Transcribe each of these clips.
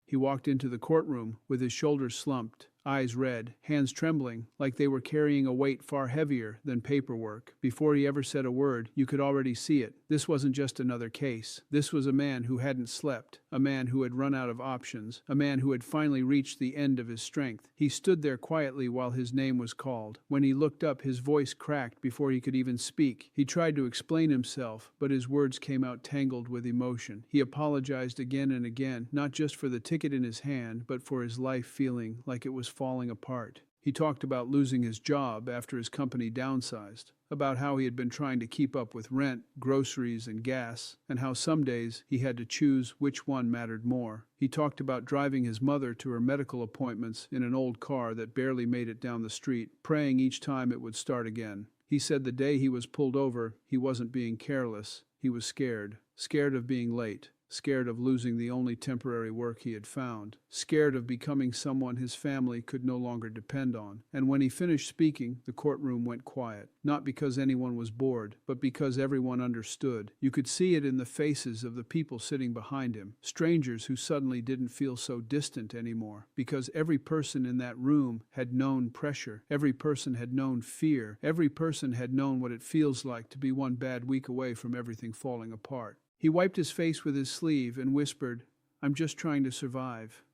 He walked into the courtroom with his shoulders slumped, eyes red, hands trembling, like they were carrying a weight far heavier than paperwork. Before he ever said a word, you could already see it. This wasn't just another case. This was a man who hadn't slept, a man who had run out of options, a man who had finally reached the end of his strength. He stood there quietly while his name was called. When he looked up, his voice cracked before he could even speak. He tried to explain himself, but his words came out tangled with emotion. He apologized again and again, not just for the ticket in his hand, but for his life feeling like it was falling apart. He talked about losing his job after his company downsized, about how he had been trying to keep up with rent, groceries, and gas, and how some days he had to choose which one mattered more. He talked about driving his mother to her medical appointments in an old car that barely made it down the street, praying each time it would start again. He said the day he was pulled over, he wasn't being careless. He was scared. Scared of being late. Scared of losing the only temporary work he had found, scared of becoming someone his family could no longer depend on. And when he finished speaking, the courtroom went quiet, not because anyone was bored, but because everyone understood. You could see it in the faces of the people sitting behind him, strangers who suddenly didn't feel so distant anymore, because every person in that room had known pressure, every person had known fear, every person had known what it feels like to be one bad week away from everything falling apart. He wiped his face with his sleeve and whispered, "I'm just trying to survive."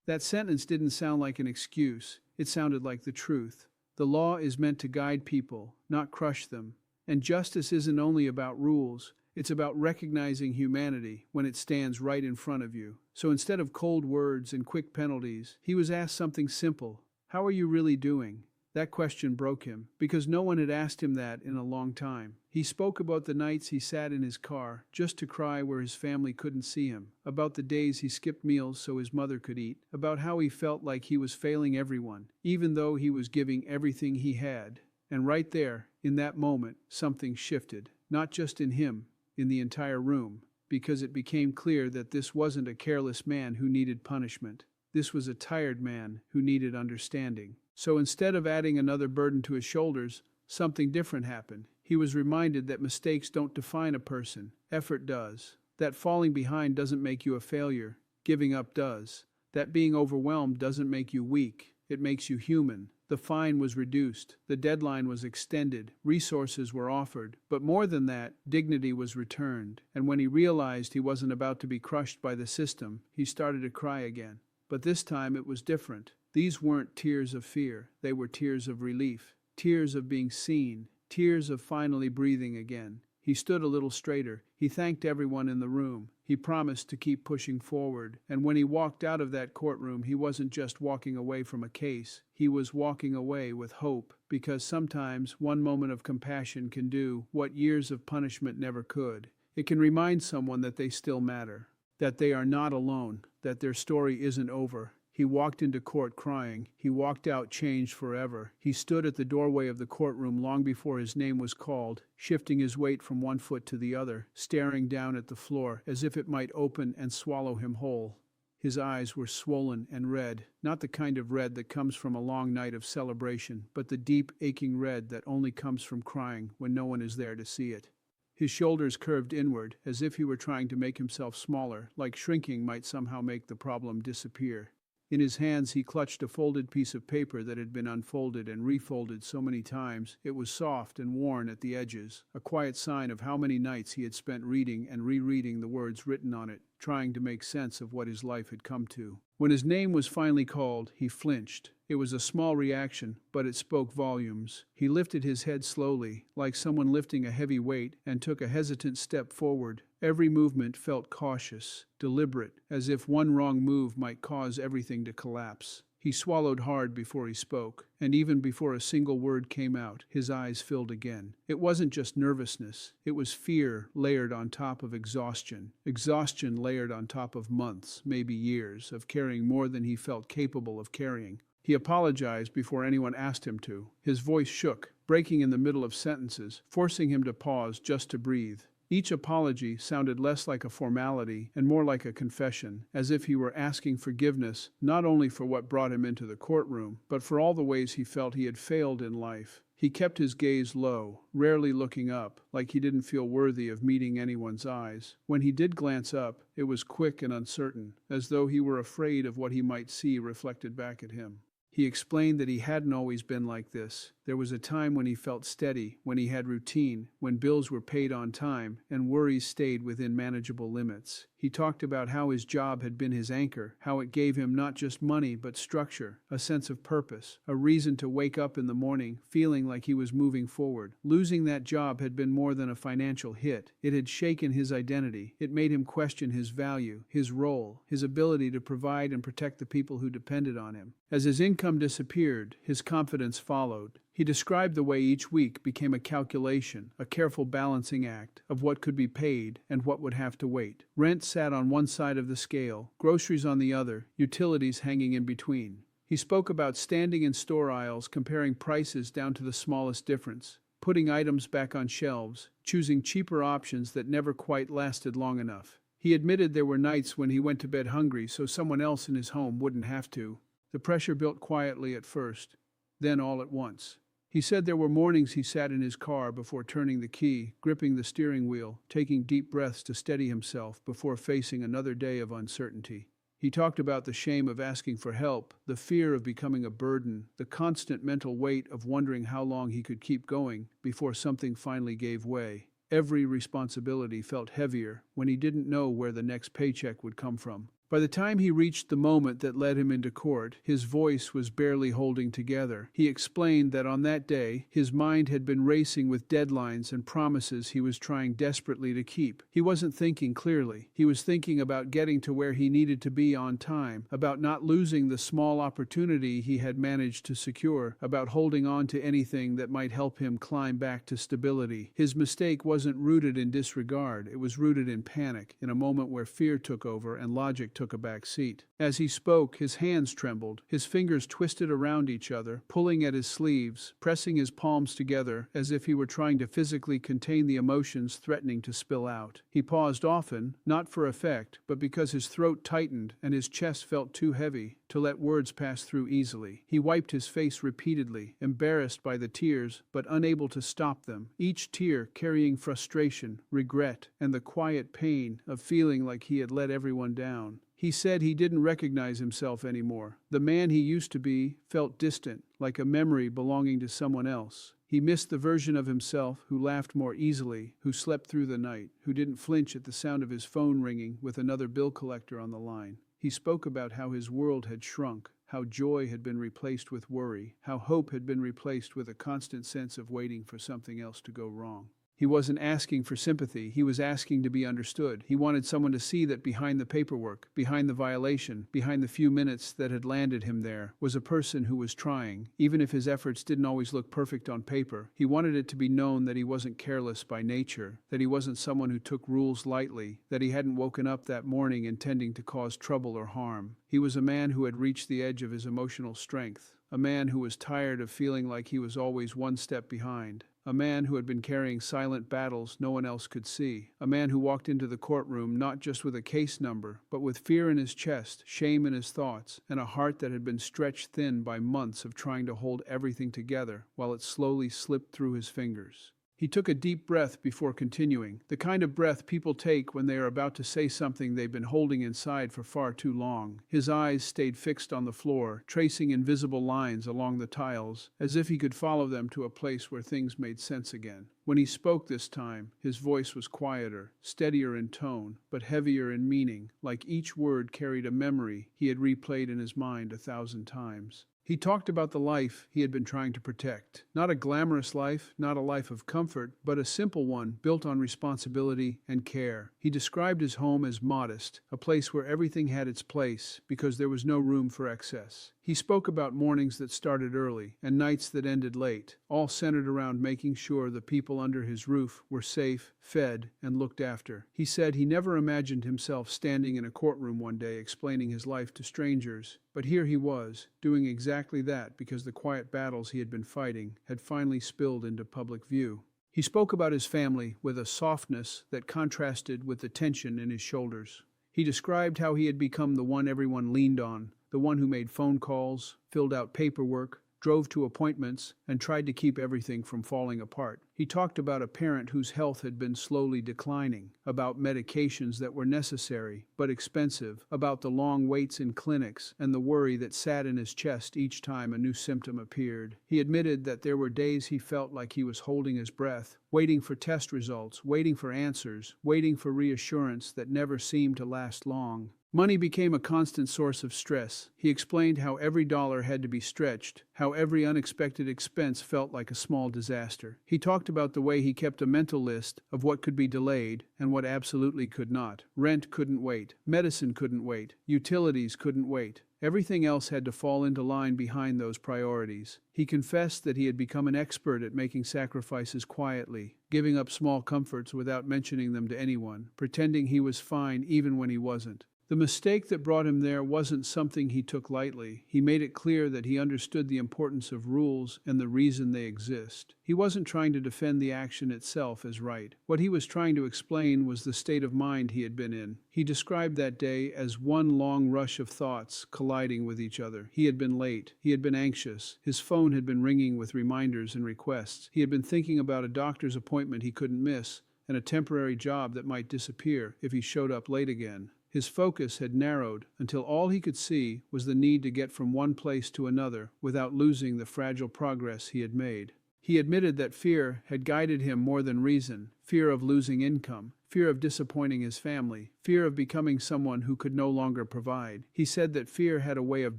That sentence didn't sound like an excuse. It sounded like the truth. The law is meant to guide people, not crush them. And justice isn't only about rules. It's about recognizing humanity when it stands right in front of you. So instead of cold words and quick penalties, he was asked something simple. How are you really doing? That question broke him, because no one had asked him that in a long time. He spoke about the nights he sat in his car, just to cry where his family couldn't see him, about the days he skipped meals so his mother could eat, about how he felt like he was failing everyone, even though he was giving everything he had. And right there, in that moment, something shifted, not just in him, in the entire room, because it became clear that this wasn't a careless man who needed punishment. This was a tired man who needed understanding. So instead of adding another burden to his shoulders, something different happened. He was reminded that mistakes don't define a person. Effort does. That falling behind doesn't make you a failure. Giving up does. That being overwhelmed doesn't make you weak. It makes you human. The fine was reduced. The deadline was extended. Resources were offered. But more than that, dignity was returned. And when he realized he wasn't about to be crushed by the system, he started to cry again. But this time it was different. These weren't tears of fear. They were tears of relief. Tears of being seen. Tears of finally breathing again. He stood a little straighter. He thanked everyone in the room. He promised to keep pushing forward. And when he walked out of that courtroom, he wasn't just walking away from a case. He was walking away with hope. Because sometimes one moment of compassion can do what years of punishment never could. It can remind someone that they still matter. That they are not alone. That their story isn't over. He walked into court crying. He walked out changed forever. He stood at the doorway of the courtroom long before his name was called, shifting his weight from one foot to the other, staring down at the floor as if it might open and swallow him whole. His eyes were swollen and red, not the kind of red that comes from a long night of celebration, but the deep, aching red that only comes from crying when no one is there to see it. His shoulders curved inward, as if he were trying to make himself smaller, like shrinking might somehow make the problem disappear. In his hands he clutched a folded piece of paper that had been unfolded and refolded so many times it was soft and worn at the edges, a quiet sign of how many nights he had spent reading and rereading the words written on it, trying to make sense of what his life had come to. When his name was finally called, he flinched. It was a small reaction, but it spoke volumes. He lifted his head slowly, like someone lifting a heavy weight, and took a hesitant step forward. Every movement felt cautious, deliberate, as if one wrong move might cause everything to collapse. He swallowed hard before he spoke, and even before a single word came out, his eyes filled again. It wasn't just nervousness, it was fear layered on top of exhaustion. Exhaustion layered on top of months, maybe years, of carrying more than he felt capable of carrying. He apologized before anyone asked him to. His voice shook, breaking in the middle of sentences, forcing him to pause just to breathe. Each apology sounded less like a formality and more like a confession, as if he were asking forgiveness not only for what brought him into the courtroom, but for all the ways he felt he had failed in life. He kept his gaze low, rarely looking up, like he didn't feel worthy of meeting anyone's eyes. When he did glance up, it was quick and uncertain, as though he were afraid of what he might see reflected back at him. He explained that he hadn't always been like this. There was a time when he felt steady, when he had routine, when bills were paid on time, and worries stayed within manageable limits. He talked about how his job had been his anchor, how it gave him not just money but structure, a sense of purpose, a reason to wake up in the morning feeling like he was moving forward. Losing that job had been more than a financial hit. It had shaken his identity. It made him question his value, his role, his ability to provide and protect the people who depended on him. As his income disappeared, his confidence followed. He described the way each week became a calculation, a careful balancing act of what could be paid and what would have to wait. Rent sat on one side of the scale, groceries on the other, utilities hanging in between. He spoke about standing in store aisles, comparing prices down to the smallest difference, putting items back on shelves, choosing cheaper options that never quite lasted long enough. He admitted there were nights when he went to bed hungry so someone else in his home wouldn't have to. The pressure built quietly at first, then all at once. He said there were mornings he sat in his car before turning the key, gripping the steering wheel, taking deep breaths to steady himself before facing another day of uncertainty. He talked about the shame of asking for help, the fear of becoming a burden, the constant mental weight of wondering how long he could keep going before something finally gave way. Every responsibility felt heavier when he didn't know where the next paycheck would come from. By the time he reached the moment that led him into court, his voice was barely holding together. He explained that on that day, his mind had been racing with deadlines and promises he was trying desperately to keep. He wasn't thinking clearly. He was thinking about getting to where he needed to be on time, about not losing the small opportunity he had managed to secure, about holding on to anything that might help him climb back to stability. His mistake wasn't rooted in disregard. It was rooted in panic, in a moment where fear took over and logic took a back seat. As he spoke, his hands trembled, his fingers twisted around each other, pulling at his sleeves, pressing his palms together as if he were trying to physically contain the emotions threatening to spill out. He paused often, not for effect, but because his throat tightened and his chest felt too heavy to let words pass through easily. He wiped his face repeatedly, embarrassed by the tears, but unable to stop them, each tear carrying frustration, regret, and the quiet pain of feeling like he had let everyone down. He said he didn't recognize himself anymore. The man he used to be felt distant, like a memory belonging to someone else. He missed the version of himself who laughed more easily, who slept through the night, who didn't flinch at the sound of his phone ringing with another bill collector on the line. He spoke about how his world had shrunk, how joy had been replaced with worry, how hope had been replaced with a constant sense of waiting for something else to go wrong. He wasn't asking for sympathy, he was asking to be understood. He wanted someone to see that behind the paperwork, behind the violation, behind the few minutes that had landed him there, was a person who was trying, even if his efforts didn't always look perfect on paper. He wanted it to be known that he wasn't careless by nature, that he wasn't someone who took rules lightly, that he hadn't woken up that morning intending to cause trouble or harm. He was a man who had reached the edge of his emotional strength, a man who was tired of feeling like he was always one step behind. A man who had been carrying silent battles no one else could see. A man who walked into the courtroom not just with a case number, but with fear in his chest, shame in his thoughts, and a heart that had been stretched thin by months of trying to hold everything together while it slowly slipped through his fingers. He took a deep breath before continuing, the kind of breath people take when they are about to say something they've been holding inside for far too long. His eyes stayed fixed on the floor, tracing invisible lines along the tiles, as if he could follow them to a place where things made sense again. When he spoke this time, his voice was quieter, steadier in tone, but heavier in meaning, like each word carried a memory he had replayed in his mind 1,000 times. He talked about the life he had been trying to protect. Not a glamorous life, not a life of comfort, but a simple one built on responsibility and care. He described his home as modest, a place where everything had its place because there was no room for excess. He spoke about mornings that started early and nights that ended late, all centered around making sure the people under his roof were safe, fed, and looked after. He said he never imagined himself standing in a courtroom one day explaining his life to strangers, but here he was, doing exactly that because the quiet battles he had been fighting had finally spilled into public view. He spoke about his family with a softness that contrasted with the tension in his shoulders. He described how he had become the one everyone leaned on, the one who made phone calls, filled out paperwork, drove to appointments, and tried to keep everything from falling apart. He talked about a parent whose health had been slowly declining, about medications that were necessary but expensive, about the long waits in clinics and the worry that sat in his chest each time a new symptom appeared. He admitted that there were days he felt like he was holding his breath, waiting for test results, waiting for answers, waiting for reassurance that never seemed to last long. Money became a constant source of stress. He explained how every dollar had to be stretched, how every unexpected expense felt like a small disaster. He talked about the way he kept a mental list of what could be delayed and what absolutely could not. Rent couldn't wait, medicine couldn't wait, utilities couldn't wait. Everything else had to fall into line behind those priorities. He confessed that he had become an expert at making sacrifices quietly, giving up small comforts without mentioning them to anyone, pretending he was fine even when he wasn't. The mistake that brought him there wasn't something he took lightly. He made it clear that he understood the importance of rules and the reason they exist. He wasn't trying to defend the action itself as right. What he was trying to explain was the state of mind he had been in. He described that day as one long rush of thoughts colliding with each other. He had been late. He had been anxious. His phone had been ringing with reminders and requests. He had been thinking about a doctor's appointment he couldn't miss and a temporary job that might disappear if he showed up late again. His focus had narrowed until all he could see was the need to get from one place to another without losing the fragile progress he had made. He admitted that fear had guided him more than reason: fear of losing income, fear of disappointing his family, fear of becoming someone who could no longer provide. He said that fear had a way of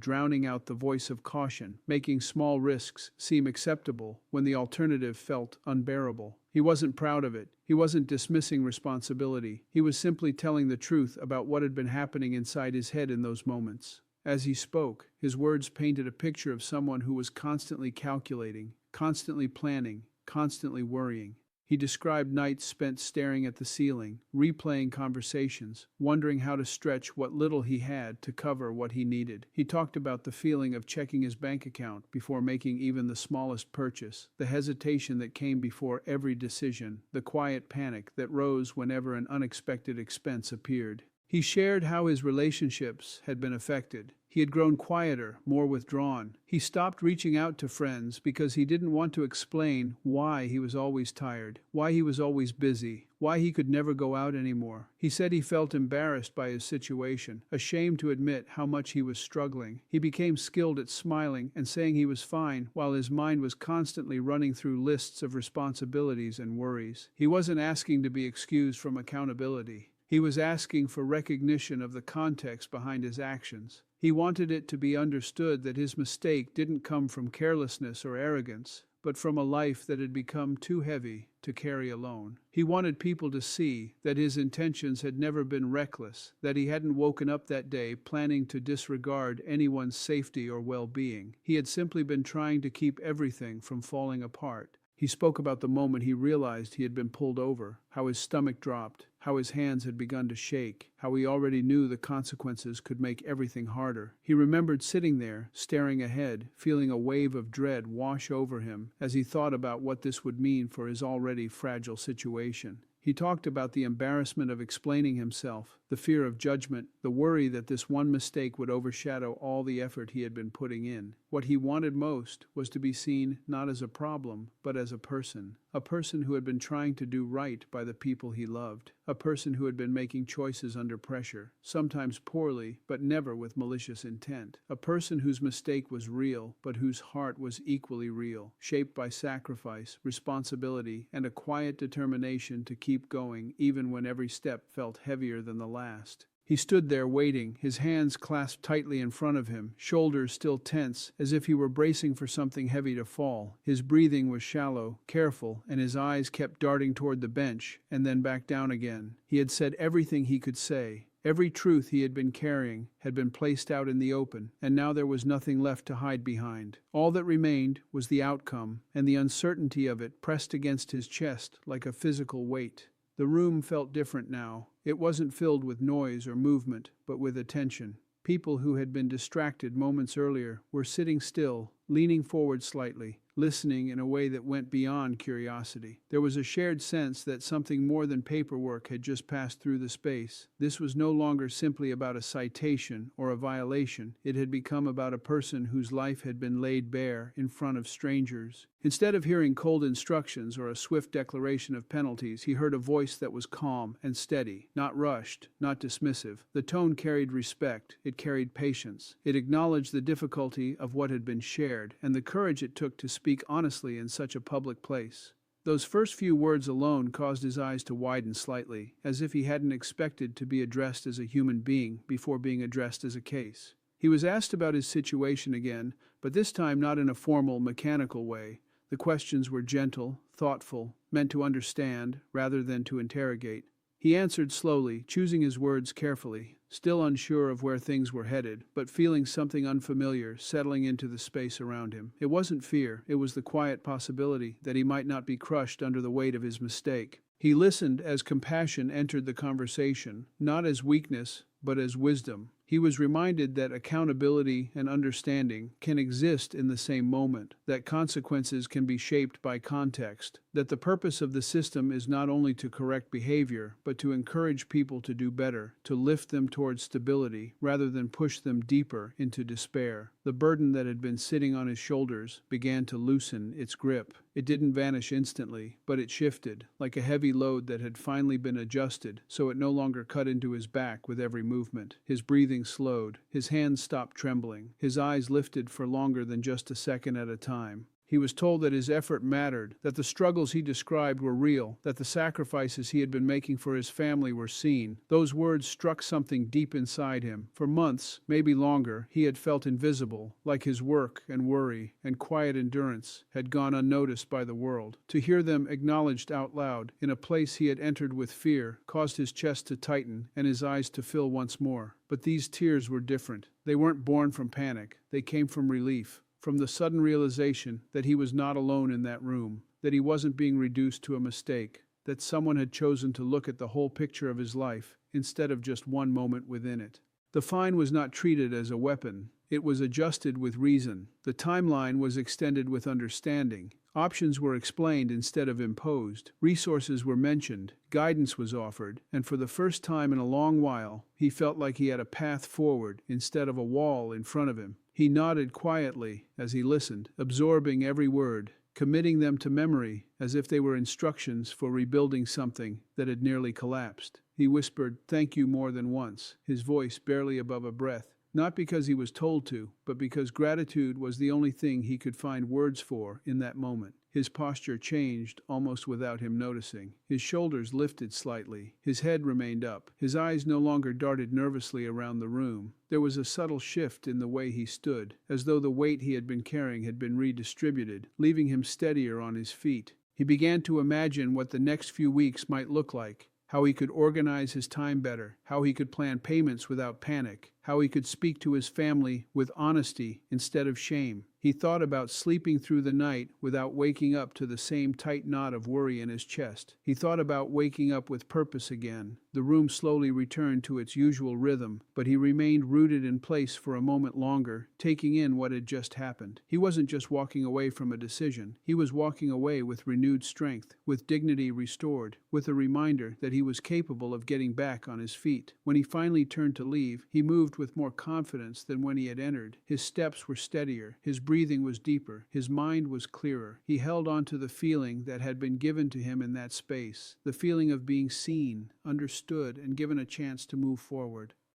drowning out the voice of caution, making small risks seem acceptable when the alternative felt unbearable. He wasn't proud of it. He wasn't dismissing responsibility. He was simply telling the truth about what had been happening inside his head in those moments. As he spoke, his words painted a picture of someone who was constantly calculating, constantly planning, constantly worrying. He described nights spent staring at the ceiling, replaying conversations, wondering how to stretch what little he had to cover what he needed. He talked about the feeling of checking his bank account before making even the smallest purchase, the hesitation that came before every decision, the quiet panic that rose whenever an unexpected expense appeared. He shared how his relationships had been affected. He had grown quieter, more withdrawn. He stopped reaching out to friends because he didn't want to explain why he was always tired, why he was always busy, why he could never go out anymore. He said he felt embarrassed by his situation, ashamed to admit how much he was struggling. He became skilled at smiling and saying he was fine while his mind was constantly running through lists of responsibilities and worries. He wasn't asking to be excused from accountability. He was asking for recognition of the context behind his actions. He wanted it to be understood that his mistake didn't come from carelessness or arrogance, but from a life that had become too heavy to carry alone. He wanted people to see that his intentions had never been reckless, that he hadn't woken up that day planning to disregard anyone's safety or well-being. He had simply been trying to keep everything from falling apart. He spoke about the moment he realized he had been pulled over, how his stomach dropped, how his hands had begun to shake, how he already knew the consequences could make everything harder. He remembered sitting there, staring ahead, feeling a wave of dread wash over him as he thought about what this would mean for his already fragile situation. He talked about the embarrassment of explaining himself, the fear of judgment, the worry that this one mistake would overshadow all the effort he had been putting in. What he wanted most was to be seen not as a problem, but as a person who had been trying to do right by the people he loved, a person who had been making choices under pressure, sometimes poorly, but never with malicious intent, a person whose mistake was real, but whose heart was equally real, shaped by sacrifice, responsibility, and a quiet determination to keep going even when every step felt heavier than the last. He stood there waiting, his hands clasped tightly in front of him, shoulders still tense, as if he were bracing for something heavy to fall. His breathing was shallow, careful, and his eyes kept darting toward the bench, and then back down again. He had said everything he could say. Every truth he had been carrying had been placed out in the open, and now there was nothing left to hide behind. All that remained was the outcome, and the uncertainty of it pressed against his chest like a physical weight. The room felt different now. It wasn't filled with noise or movement, but with attention. People who had been distracted moments earlier were sitting still, leaning forward slightly, listening in a way that went beyond curiosity. There was a shared sense that something more than paperwork had just passed through the space. This was no longer simply about a citation or a violation. It had become about a person whose life had been laid bare in front of strangers. Instead of hearing cold instructions or a swift declaration of penalties, he heard a voice that was calm and steady, not rushed, not dismissive. The tone carried respect, it carried patience. It acknowledged the difficulty of what had been shared and the courage it took to speak honestly in such a public place. Those first few words alone caused his eyes to widen slightly, as if he hadn't expected to be addressed as a human being before being addressed as a case. He was asked about his situation again, but this time not in a formal, mechanical way. The questions were gentle, thoughtful, meant to understand rather than to interrogate. He answered slowly, choosing his words carefully, still unsure of where things were headed, but feeling something unfamiliar settling into the space around him. It wasn't fear, it was the quiet possibility that he might not be crushed under the weight of his mistake. He listened as compassion entered the conversation, not as weakness, but as wisdom. He was reminded that accountability and understanding can exist in the same moment, that consequences can be shaped by context, that the purpose of the system is not only to correct behavior, but to encourage people to do better, to lift them towards stability, rather than push them deeper into despair. The burden that had been sitting on his shoulders began to loosen its grip. It didn't vanish instantly, but it shifted, like a heavy load that had finally been adjusted, so it no longer cut into his back with every movement. His breathing slowed, his hands stopped trembling, his eyes lifted for longer than just a second at a time. He was told that his effort mattered, that the struggles he described were real, that the sacrifices he had been making for his family were seen. Those words struck something deep inside him. For months, maybe longer, he had felt invisible, like his work and worry and quiet endurance had gone unnoticed by the world. To hear them acknowledged out loud, in a place he had entered with fear, caused his chest to tighten and his eyes to fill once more. But these tears were different. They weren't born from panic. They came from relief. From the sudden realization that he was not alone in that room, that he wasn't being reduced to a mistake, that someone had chosen to look at the whole picture of his life instead of just one moment within it. The fine was not treated as a weapon. It was adjusted with reason. The timeline was extended with understanding. Options were explained instead of imposed. Resources were mentioned. Guidance was offered. And for the first time in a long while, he felt like he had a path forward instead of a wall in front of him. He nodded quietly as he listened, absorbing every word, committing them to memory as if they were instructions for rebuilding something that had nearly collapsed. He whispered, "Thank you," more than once, his voice barely above a breath. Not because he was told to, but because gratitude was the only thing he could find words for in that moment. His posture changed almost without him noticing. His shoulders lifted slightly. His head remained up. His eyes no longer darted nervously around the room. There was a subtle shift in the way he stood, as though the weight he had been carrying had been redistributed, leaving him steadier on his feet. He began to imagine what the next few weeks might look like, how he could organize his time better, how he could plan payments without panic, how he could speak to his family with honesty instead of shame. He thought about sleeping through the night without waking up to the same tight knot of worry in his chest. He thought about waking up with purpose again. The room slowly returned to its usual rhythm, but he remained rooted in place for a moment longer, taking in what had just happened. He wasn't just walking away from a decision. He was walking away with renewed strength, with dignity restored, with a reminder that he was capable of getting back on his feet. When he finally turned to leave, he moved with more confidence than when he had entered. His steps were steadier, his breathing was deeper, his mind was clearer. He held on to the feeling that had been given to him in that space, the feeling of being seen, understood, and given a chance to move forward.